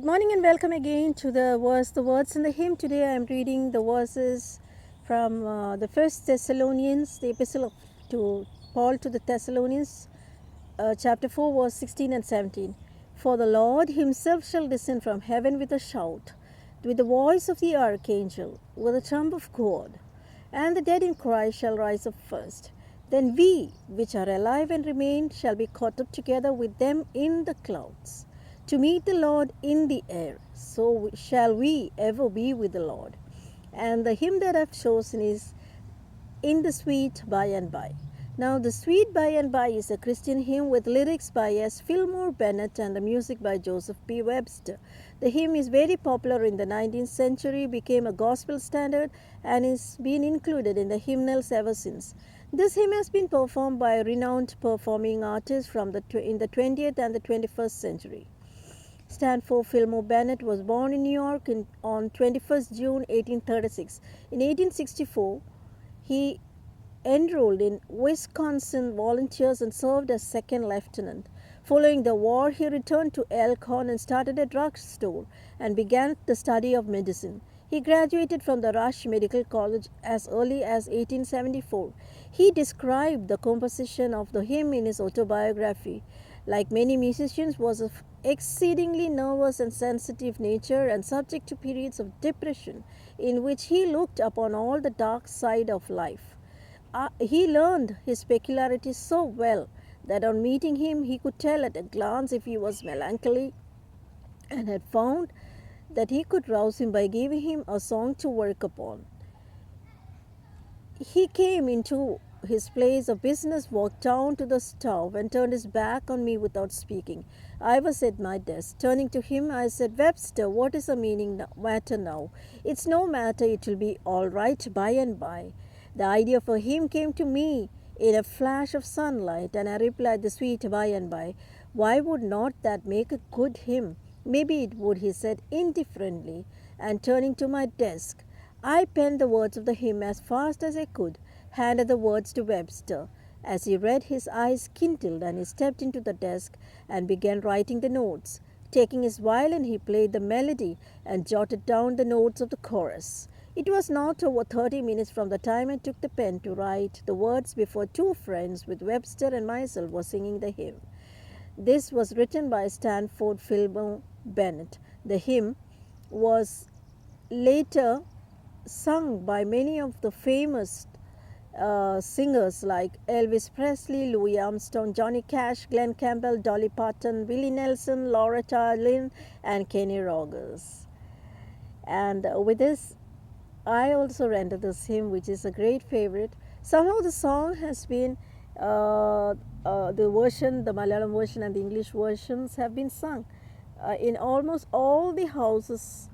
Good morning and welcome again to the words in the hymn. Today I am reading the verses from the First Thessalonians, the epistle to Paul to the Thessalonians, chapter 4, verse 16 and 17. For the Lord himself shall descend from heaven with a shout, with the voice of the archangel, with the trump of God, and the dead in Christ shall rise up first. Then we, which are alive and remain, shall be caught up together with them in the clouds, to meet the Lord in the air. So shall we ever be with the Lord. And the hymn that I've chosen is In the Sweet By and By. Now, The Sweet By and By is a Christian hymn with lyrics by S. Fillmore Bennett and the music by Joseph P. Webster. The hymn is very popular in the 19th century, became a gospel standard, and is been included in the hymnals ever since. This hymn has been performed by renowned performing artists in the 20th and the 21st century. Sanford Fillmore Bennett was born in New York on 21st June 1836. In 1864, he enrolled in Wisconsin Volunteers and served as second lieutenant. Following the war, he returned to Elkhorn and started a drugstore and began the study of medicine. He graduated from the Rush Medical College as early as 1874. He described the composition of the hymn in his autobiography. Like many musicians, was of exceedingly nervous and sensitive nature and subject to periods of depression in which he looked upon all the dark side of life. He learned his peculiarities so well that on meeting him he could tell at a glance if he was melancholy, and had found that he could rouse him by giving him a song to work upon. He came into his place of business, walked down to the stove, and turned his back on me without speaking. I was at my desk. Turning to him, I said, "Webster, what is the matter now? It's no matter, it will be all right by and by." The idea for him came to me in a flash of sunlight, and I replied, "The sweet by and by. Why would not that make a good hymn?" "Maybe it would," he said indifferently, and turning to my desk, I penned the words of the hymn as fast as I could, handed the words to Webster. As he read, his eyes kindled, and he stepped into the desk and began writing the notes. Taking his violin, he played the melody and jotted down the notes of the chorus. It was not over 30 minutes from the time I took the pen to write the words before two friends with Webster and myself were singing the hymn. This was written by Sanford Fillmore Bennett. The hymn was later sung by many of the famous singers like Elvis Presley, Louis Armstrong, Johnny Cash, Glenn Campbell, Dolly Parton, Willie Nelson, Loretta Lynn, and Kenny Rogers. And with this, I also render this hymn, which is a great favorite. Somehow the song has been, the Malayalam version and the English versions have been sung in almost all the houses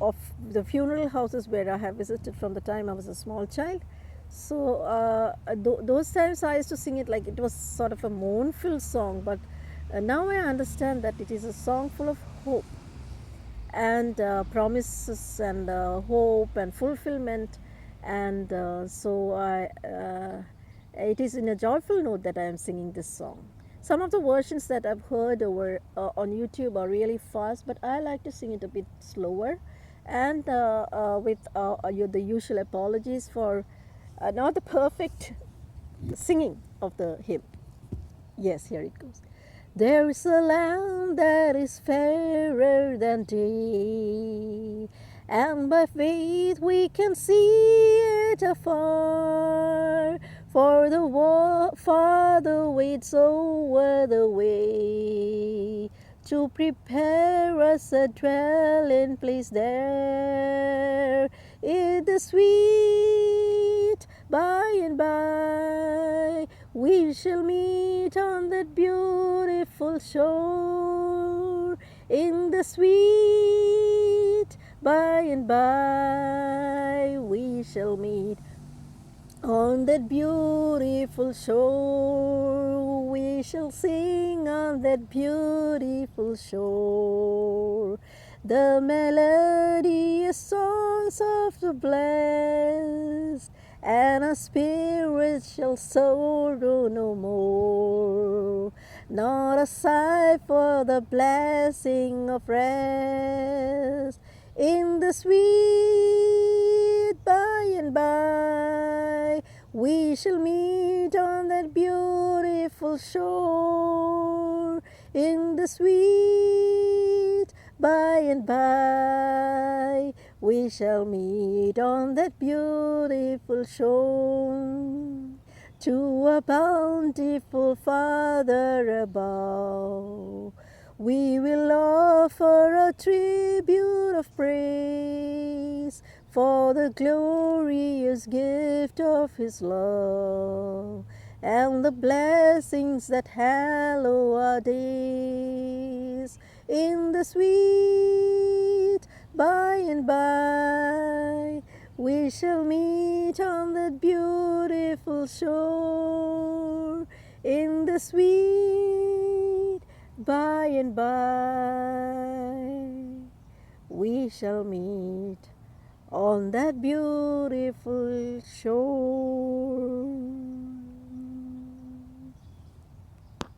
of the funeral houses where I have visited from the time I was a small child. So those times I used to sing it like it was sort of a mournful song, but now I understand that it is a song full of hope and promises and hope and fulfillment, and it is in a joyful note that I am singing this song. Some of the versions that I've heard over on YouTube are really fast, but I like to sing it a bit slower, and with the usual apologies for not the perfect singing of the hymn. Yes, here it goes. There is a land that is fairer than day, and by faith we can see it afar. For the Father waits over the way to prepare us a dwelling place there. In the sweet by and by we shall meet on that beautiful shore. In the sweet by and by we shall meet on that beautiful shore. We shall sing on that beautiful shore the melodious songs of the blessed, and our spirits shall sorrow no more. not a sigh for the blessing of rest in the sweet by and by. We shall meet on that beautiful shore in the sweet by and by. We shall meet on that beautiful shore to a bountiful Father above. We will offer a tribute of praise for the glorious gift of His love and the blessings that hallow our days in the sweet by and by. We shall meet on that beautiful shore in the sweet by and by. We shall meet on that beautiful shore.